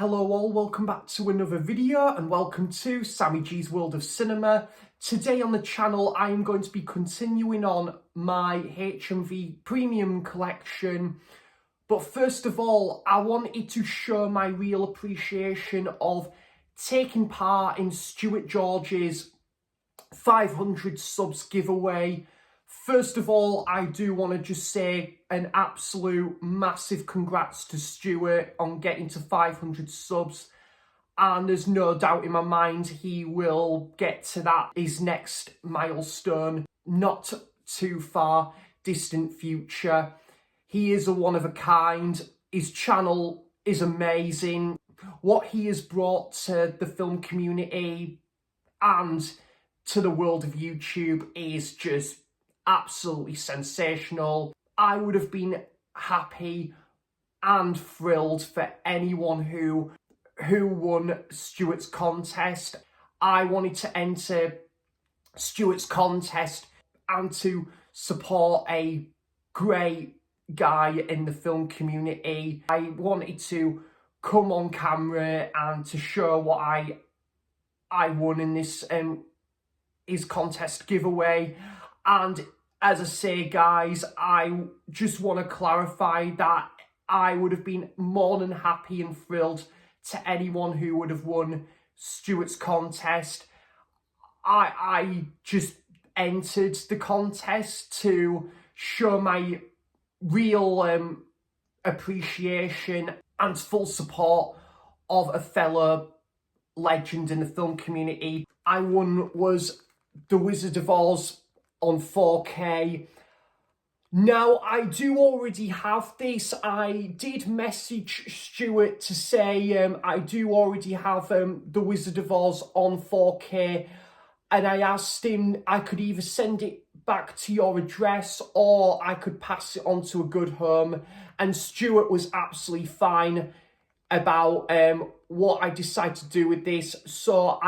Hello all, welcome back to another video and welcome to Sammy G's World of Cinema. Today on the channel I am going to be continuing on my HMV Premium Collection. But first of all, I wanted to show my real appreciation of taking part in Stuart George's 500 subs giveaway. First of all, I do want to just say an absolute massive congrats to Stuart on getting to 500 subs. And there's no doubt in my mind he will get to that, his next milestone, not too far distant future. He is a one of a kind. His channel is amazing. What he has brought to the film community and to the world of YouTube is just absolutely sensational. I would have been happy and thrilled for anyone who won Stuart's contest. I wanted to enter Stuart's contest and to support a great guy in the film community. I wanted to come on camera and to show what I won in this his contest giveaway. And as I say, guys, I just want to clarify that I would have been more than happy and thrilled to anyone who would have won Stuart's contest. I just entered the contest to show my real appreciation and full support of a fellow legend in the film community. I won was The Wizard of Oz on 4K. Now, I do already have this. I did message Stuart to say I do already have The Wizard of Oz on 4K, and I asked him I could either send it back to your address or I could pass it on to a good home, and Stuart was absolutely fine about what I decide to do with this. So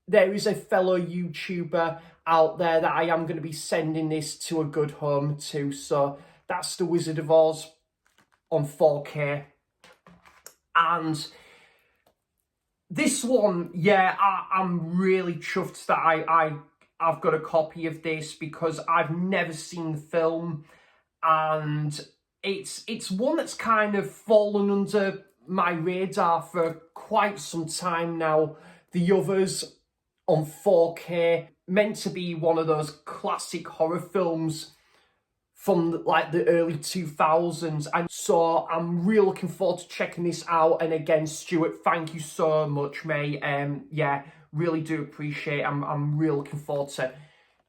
there is a fellow YouTuber out there that I am going to be sending this to a good home to. So that's The Wizard of Oz on 4K. And this one, yeah, I'm really chuffed that I've got a copy of this because I've never seen the film, and it's one that's kind of fallen under my radar for quite some time now. The others on 4K, meant to be one of those classic horror films from like the early 2000s, and so I'm really looking forward to checking this out. And again, Stuart, thank you so much, mate. Yeah, really do appreciate it. I'm really looking forward to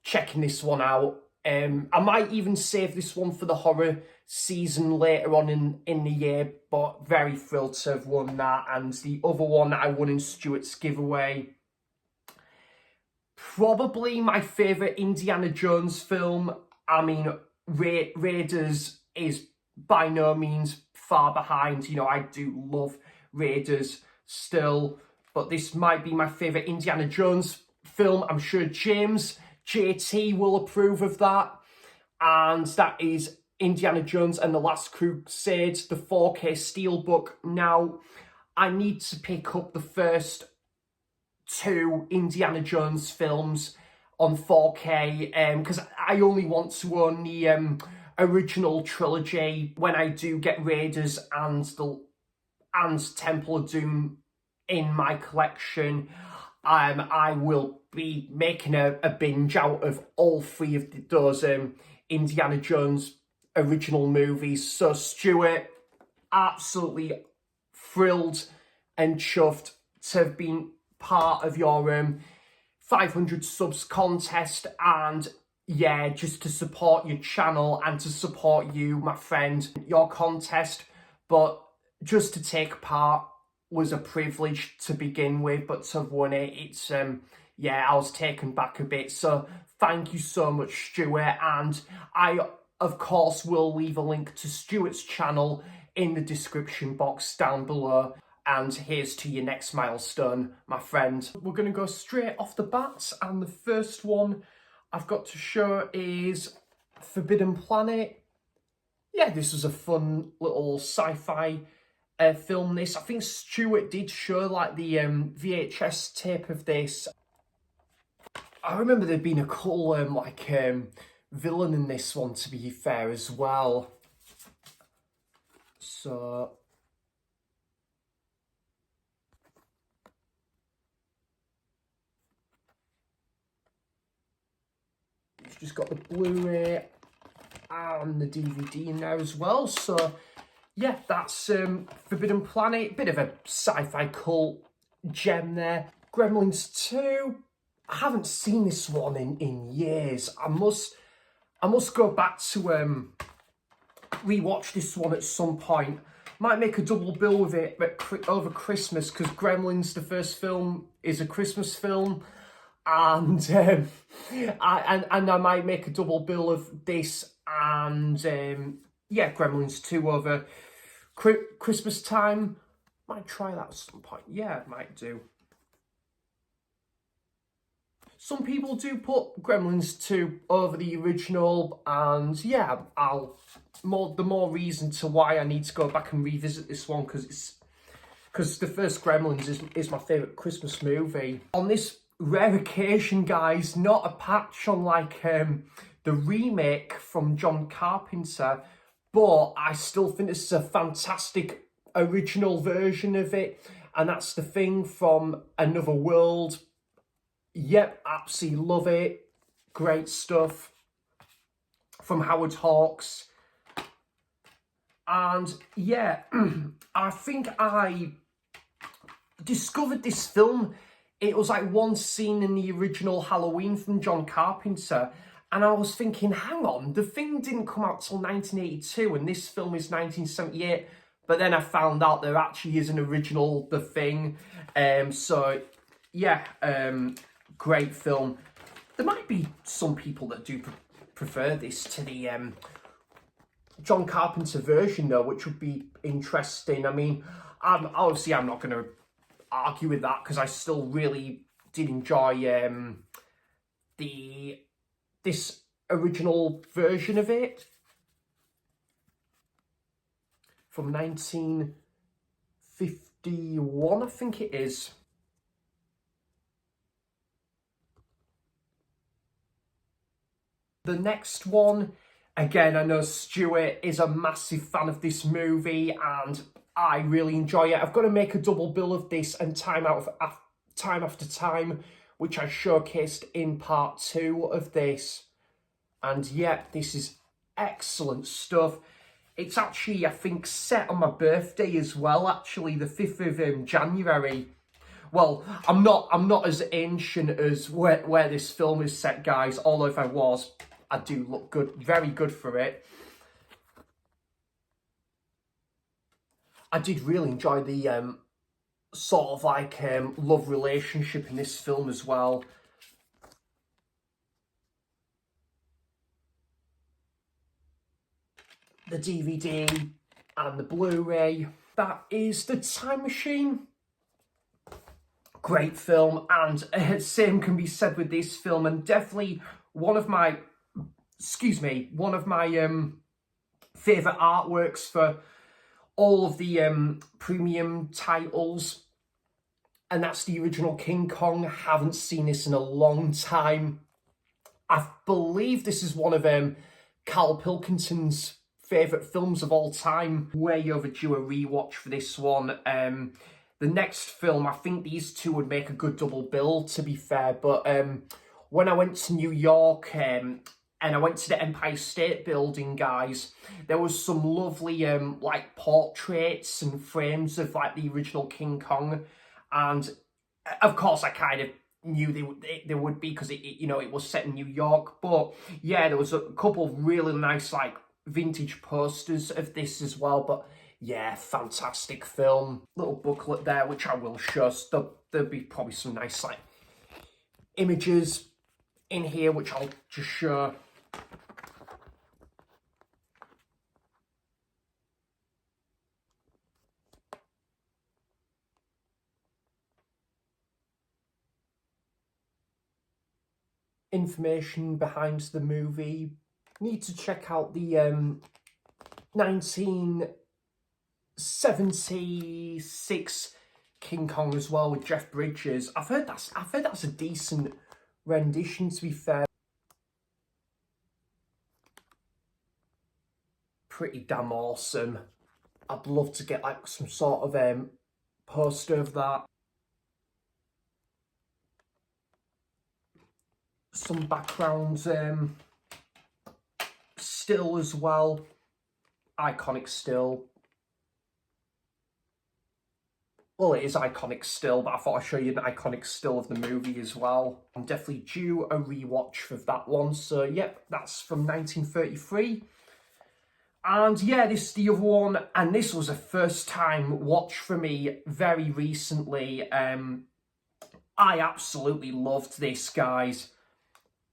checking this one out. I might even save this one for the horror season later on in the year, but very thrilled to have won that. And the other one that I won in Stuart's giveaway, probably my favourite Indiana Jones film. I mean, Raiders is by no means far behind. You know, I do love Raiders still, but this might be my favourite Indiana Jones film. I'm sure James JT will approve of that. And that is Indiana Jones and the Last Crusade, the 4K Steelbook. Now, I need to pick up the first two Indiana Jones films on 4K because I only want to own the original trilogy. When I do get Raiders and Temple of Doom in my collection, I will be making a binge out of all three of those Indiana Jones original movies. So Stuart, absolutely thrilled and chuffed to have been part of your 500 subs contest, and yeah, just to support your channel and to support you, my friend, your contest. But just to take part was a privilege to begin with, but to have won it, it's yeah, I was taken back a bit. So thank you so much, Stuart, and I of course will leave a link to Stuart's channel in the description box down below. And here's to your next milestone, my friend. We're going to go straight off the bat, and the first one I've got to show is Forbidden Planet. Yeah, this was a fun little sci-fi film this. I think Stuart did show like the VHS tape of this. I remember there being a cool villain in this one, to be fair, as well. So it's just got the Blu-ray and the DVD in there as well. So yeah, that's Forbidden Planet, bit of a sci-fi cult gem there. Gremlins 2, I haven't seen this one in years. I must go back to rewatch this one at some point. Might make a double bill with it over Christmas, because Gremlins, the first film, is a Christmas film, and I might make a double bill of this and yeah, Gremlins 2 over Christmas time. Might try that at some point. Yeah, might do. Some people do put Gremlins 2 over the original, and yeah, the more reason to why I need to go back and revisit this one, because the first Gremlins is my favourite Christmas movie. On this rare occasion, guys, not a patch on like the remake from John Carpenter, but I still think this is a fantastic original version of it, and that's The Thing from Another World. Yep, absolutely love it. Great stuff from Howard Hawks. And yeah, I think I discovered this film. It was like one scene in the original Halloween from John Carpenter, and I was thinking, hang on, The Thing didn't come out till 1982 and this film is 1978. But then I found out there actually is an original The Thing. So yeah, great film. There might be some people that do prefer this to the John Carpenter version though, which would be interesting. I mean, obviously I'm not going to argue with that, because I still really did enjoy this original version of it from 1951, I think it is. The next one, again, I know Stuart is a massive fan of this movie and I really enjoy it. I've got to make a double bill of this and Time After Time, which I showcased in part 2 of this. And yeah, this is excellent stuff. It's actually, I think, set on my birthday as well, actually, the 5th of January. Well, I'm not as ancient as where this film is set, guys, although if I was, I do look good, very good for it. I did really enjoy the sort of like love relationship in this film as well. The DVD and the Blu-ray. That is The Time Machine. Great film, and same can be said with this film, and definitely one of my favourite artworks for all of the premium titles, and that's the original King Kong. Haven't seen this in a long time. I believe this is one of Carl Pilkington's favourite films of all time. Way overdue a rewatch for this one. The next film, I think these two would make a good double bill, to be fair, but when I went to New York and I went to the Empire State Building, guys, there was some lovely like portraits and frames of like the original King Kong, and of course I kind of knew they would be, because it was set in New York. But yeah, there was a couple of really nice like vintage posters of this as well. But yeah, fantastic film. Little booklet there, which I will show. So there'll be probably some nice like images in here, which I'll just show. Information behind the movie. Need to check out the 19 '76 King Kong as well with Jeff Bridges. I've heard that's a decent rendition, to be fair. Pretty damn awesome. I'd love to get like some sort of poster of that. Some background still as well. Iconic still. Well, it is iconic still, but I thought I'd show you an iconic still of the movie as well. I'm definitely due a rewatch for that one. So, yep, that's from 1933. And yeah, this is the other one, and this was a first time watch for me very recently. I absolutely loved this, guys.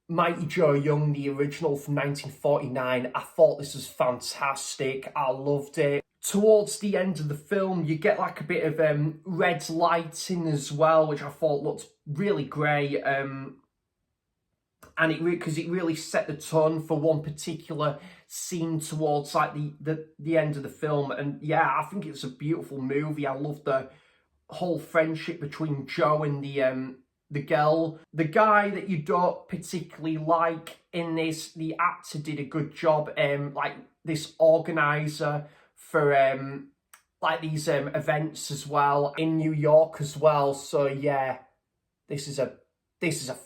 Mighty Joe Young, the original from 1949. I thought this was fantastic. I loved it. Towards the end of the film, you get like a bit of red lighting as well, which I thought looked really great. And because it really set the tone for one particular scene towards like the end of the film. And yeah, I think it's a beautiful movie. I love the whole friendship between Joe and the girl. The guy that you don't particularly like in this, the actor did a good job. Like this organizer for like these events as well in New York as well. So yeah, this is a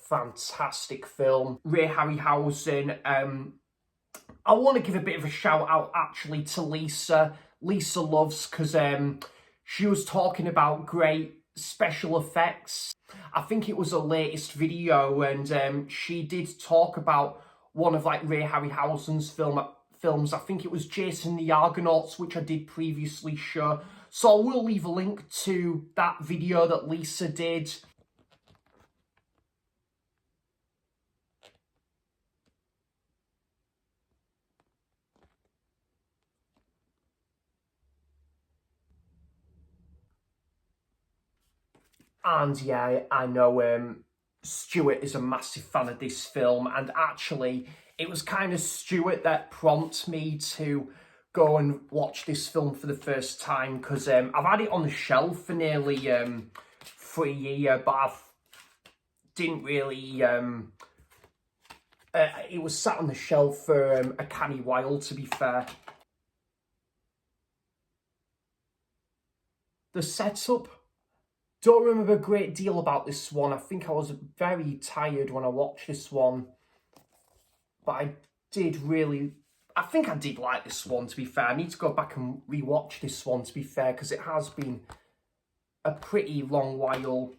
fantastic film. Ray Harryhausen. I want to give a bit of a shout out actually to Lisa Loves, because she was talking about great special effects. I think it was her latest video, and she did talk about one of like Ray Harryhausen's films. I think it was Jason the Argonauts, which I did previously show. So I will leave a link to that video that Lisa did. And yeah, I know Stuart is a massive fan of this film, and actually it was kind of Stuart that prompted me to go and watch this film for the first time, because I've had it on the shelf for nearly for a year, but I didn't really it was sat on the shelf for a canny while, to be fair. The setup, don't remember a great deal about this one. I think I was very tired when I watched this one. But I think I did like this one, to be fair. I need to go back and rewatch this one, to be fair, because it has been a pretty long while.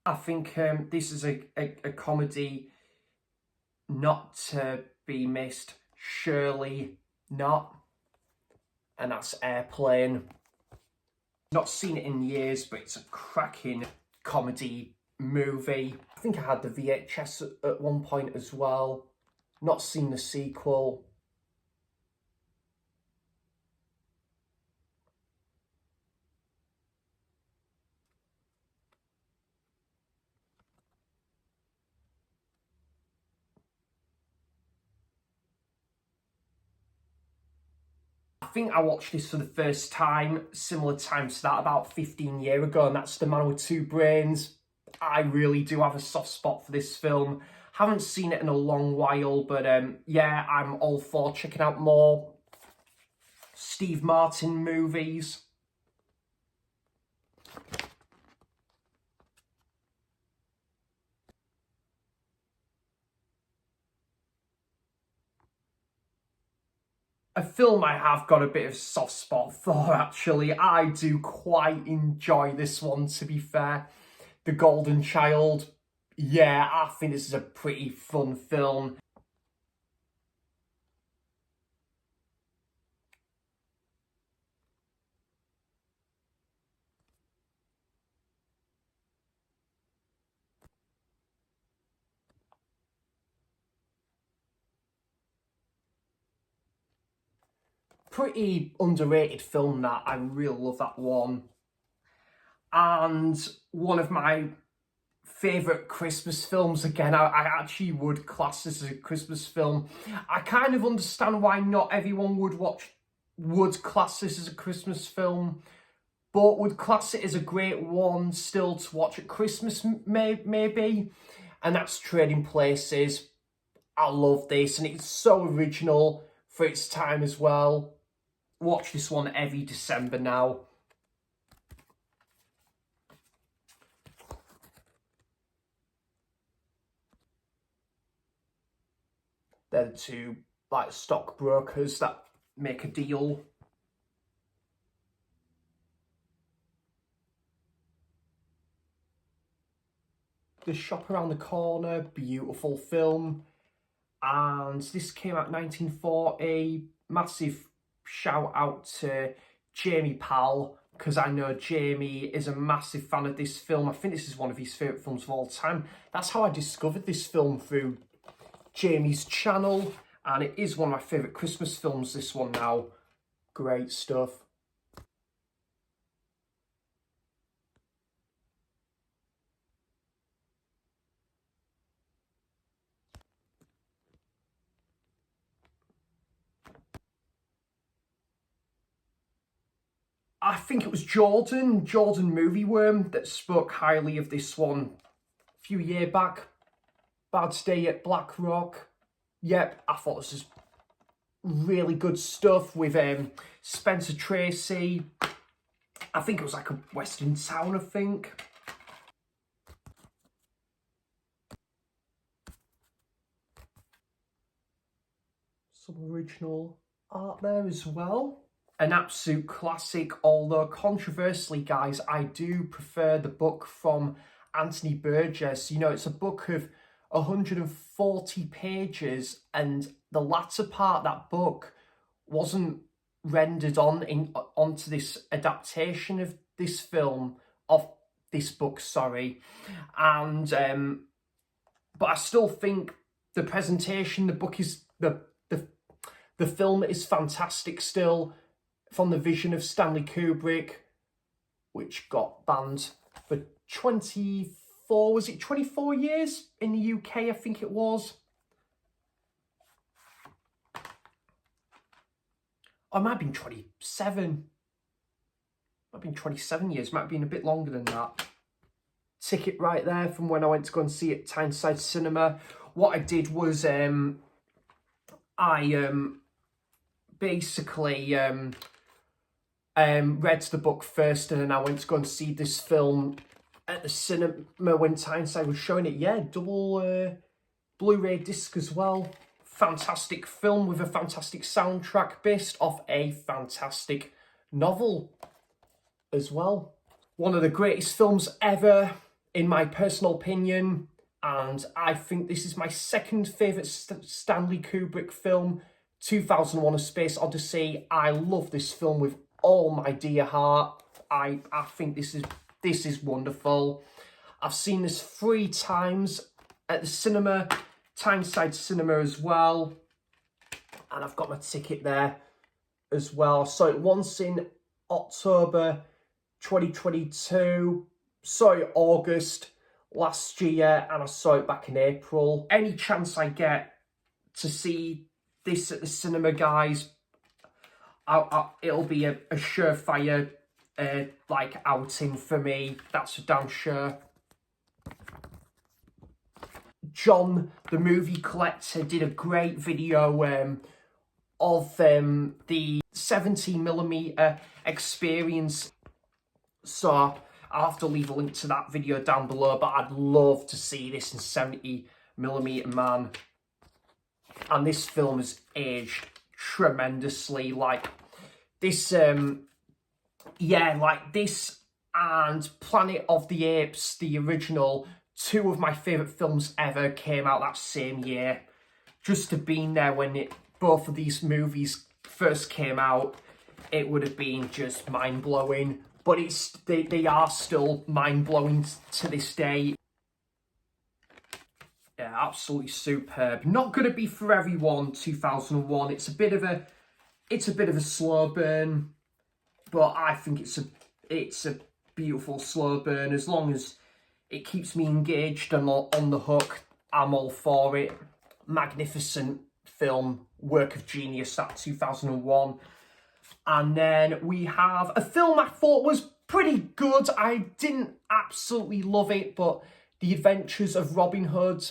I think this is a comedy not to be missed. Surely not. And that's Airplane. Not seen it in years, but it's a cracking comedy movie. I think I had the VHS at one point as well. Not seen the sequel. I think I watched this for the first time, similar time to that, about 15 years ago, and that's The Man with Two Brains. I really do have a soft spot for this film. Haven't seen it in a long while, but yeah, I'm all for checking out more Steve Martin movies. A film I have got a bit of soft spot for, actually. I do quite enjoy this one, to be fair. The Golden Child. Yeah, I think this is a pretty fun film. pretty underrated film, that. I really love that one. And one of my favourite Christmas films, again, I actually would class this as a Christmas film. I kind of understand why not everyone would class this as a Christmas film, but would class it as a great one still to watch at Christmas, maybe. And that's Trading Places. I love this, and it's so original for its time as well. Watch this one every December now. They're the two, like, stockbrokers that make a deal. The Shop Around the Corner, beautiful film. And this came out in 1940. Massive shout out to Jamie Powell, because I know Jamie is a massive fan of this film. I think this is one of his favourite films of all time. That's how I discovered this film, through Jamie's channel. And it is one of my favourite Christmas films, this one now. Great stuff. I think it was Jordan Movie Worm, that spoke highly of this one a few years back. Bad Day at Black Rock. Yep, I thought this was really good stuff with Spencer Tracy. I think it was like a western town, I think. Some original art there as well. An absolute classic, although controversially, guys, I do prefer the book from Anthony Burgess. You know, it's a book of 140 pages, and the latter part of that book wasn't rendered onto this adaptation of this film, of this book, sorry. And but I still think the presentation, the book is the film is fantastic still, from the vision of Stanley Kubrick, which got banned for 24 years in the UK, I think it was. Or it might have been 27. Might have been 27 years, might have been a bit longer than that. Ticket right there from when I went to go and see it at Tyneside Cinema. What I did was I basically read the book first, and then I went to go and see this film at the cinema when Tyneside was showing it. Yeah, double Blu-ray disc as well. Fantastic film with a fantastic soundtrack based off a fantastic novel as well. One of the greatest films ever, in my personal opinion, and I think this is my second favourite Stanley Kubrick film, 2001: A Space Odyssey. I love this film with all my dear heart. I think this is wonderful. I've seen this 3 times at the cinema, Tyneside Cinema as well, and I've got my ticket there as well. I saw it once in October 2022, saw it August last year, and I saw it back in April. Any chance I get to see this at the cinema, guys, it'll be a surefire like outing for me. That's for damn sure. John, the movie collector, did a great video of the 70mm experience. So I'll have to leave a link to that video down below, but I'd love to see this in 70mm, man. And this film has aged tremendously. Like this, yeah, like this and Planet of the Apes, the original, 2 of my favourite films ever, came out that same year. Just to been there when both of these movies first came out, it would have been just mind-blowing. But they are still mind-blowing to this day. Yeah, absolutely superb. Not going to be for everyone, 2001. It's a bit of a It's a bit of a slow burn, but I think it's a beautiful slow burn. As long as it keeps me engaged and on the hook, I'm all for it. Magnificent film, work of genius, that 2001. And then we have a film I thought was pretty good. I didn't absolutely love it, but The Adventures of Robin Hood,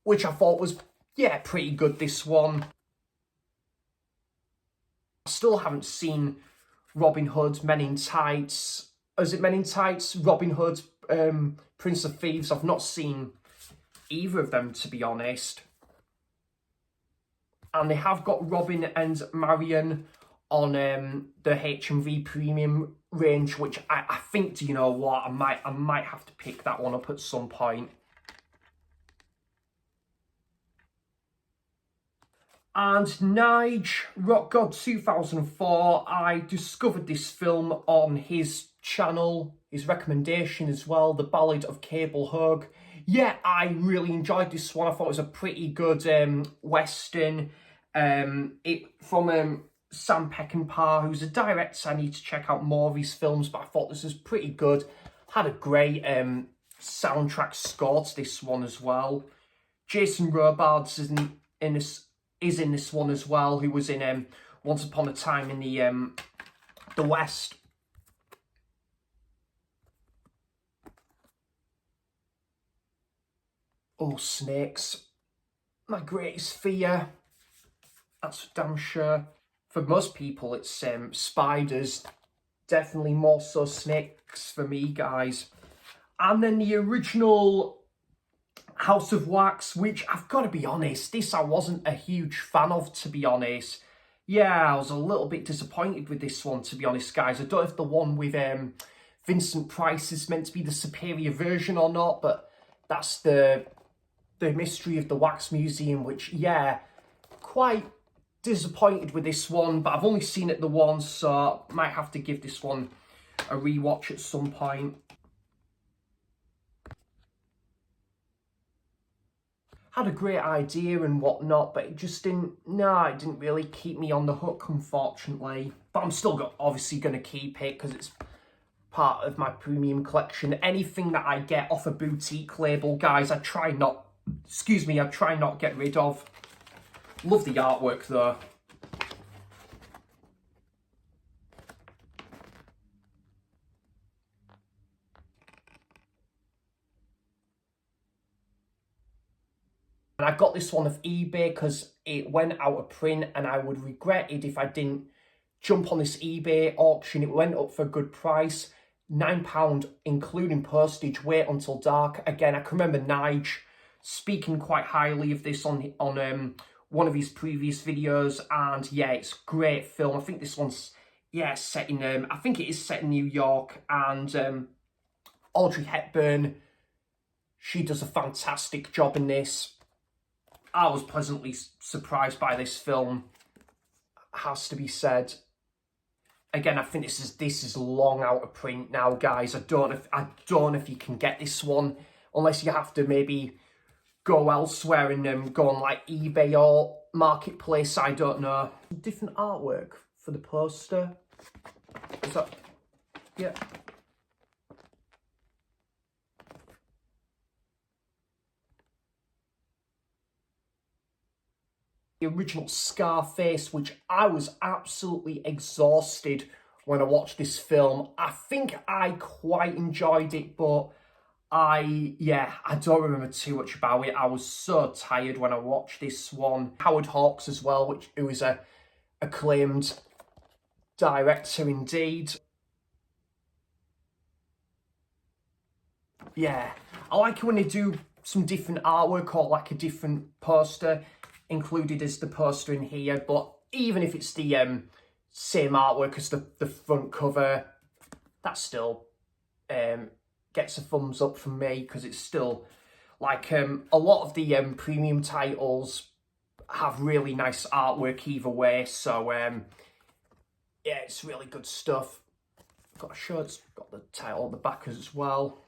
which I thought was, yeah, pretty good, this one. I still haven't seen Robin Hood, Men in Tights. Is it Men in Tights? Robin Hood, Prince of Thieves. I've not seen either of them, to be honest. And they have got Robin and Marion on the HMV Premium range, which I think, do you know what, I might have to pick that one up at some point. And Nige, Rock God 2004, I discovered this film on his channel, his recommendation as well, The Ballad of Cable Hug. Yeah, I really enjoyed this one. I thought it was a pretty good Western. From Sam Peckinpah, who's a director. I need to check out more of his films, but I thought this was pretty good. Had a great soundtrack score to this one as well. Jason Robards is in this one as well, who was in Once Upon a Time in the West. Oh, snakes. My greatest fear. That's for damn sure. For most people, it's spiders. Definitely more so snakes for me, guys. And then the original House of Wax, which I've got to be honest, this I wasn't a huge fan of, to be honest. Yeah, I was a little bit disappointed with this one, to be honest, guys. I don't know if the one with Vincent Price is meant to be the superior version or not, but that's the mystery of the Wax Museum, which, yeah, quite disappointed with this one, but I've only seen it the once, so I might have to give this one a rewatch at some point. Had a great idea and whatnot, but it just didn't really keep me on the hook, unfortunately. But I'm still obviously going to keep it because it's part of my premium collection. Anything that I get off a boutique label, guys, I try not get rid of. Love the artwork though. And I got this one off eBay because it went out of print, and I would regret it if I didn't jump on this eBay auction. It went up for a good price, £9 including postage. Wait until dark. Again, I can remember Nige speaking quite highly of this on one of his previous videos, and yeah, it's a great film. I think this one's set in I think it is set in New York, and Audrey Hepburn, she does a fantastic job in this. I was pleasantly surprised by this film, has to be said. Again, I think this is long out of print now, guys. I don't know if you can get this one, unless you have to maybe go elsewhere and go on like eBay or Marketplace. I don't know. Different artwork for the poster. Is that, yeah. The original Scarface, which I was absolutely exhausted when I watched this film. I think I quite enjoyed it, but I don't remember too much about it. I was so tired when I watched this one. Howard Hawks as well, who is a acclaimed director indeed. Yeah, I like it when they do some different artwork or like a different poster included as the poster in here, but even if it's the same artwork as the front cover, that still gets a thumbs up from me, because it's still like a lot of the premium titles have really nice artwork either way, so yeah, it's really good stuff. Got a shirt, it's got the title on the back as well.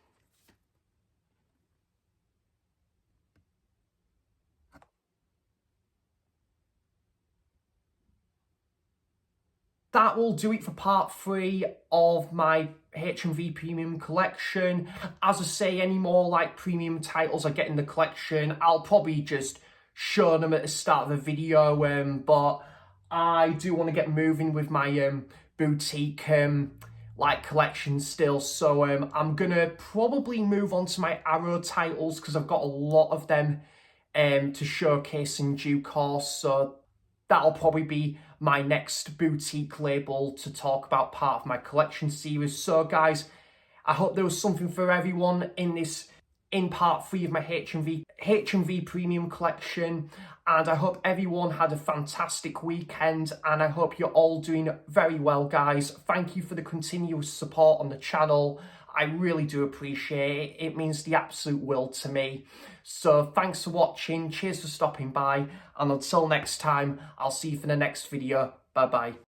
that will do it for part 3 of my HMV Premium Collection. As I say, any more like premium titles I get in the collection, I'll probably just show them at the start of the video, but I do want to get moving with my boutique like collection still, so I'm gonna probably move on to my Arrow titles because I've got a lot of them to showcase in due course, so that'll probably be my next boutique label to talk about, part of my collection series. So guys, I hope there was something for everyone in part 3 of my HMV Premium Collection, and I hope everyone had a fantastic weekend, and I hope you're all doing very well, guys. Thank you for the continuous support on the channel. I really do appreciate it. It means the absolute world to me. So thanks for watching, cheers for stopping by, and until next time, I'll see you for the next video. Bye bye.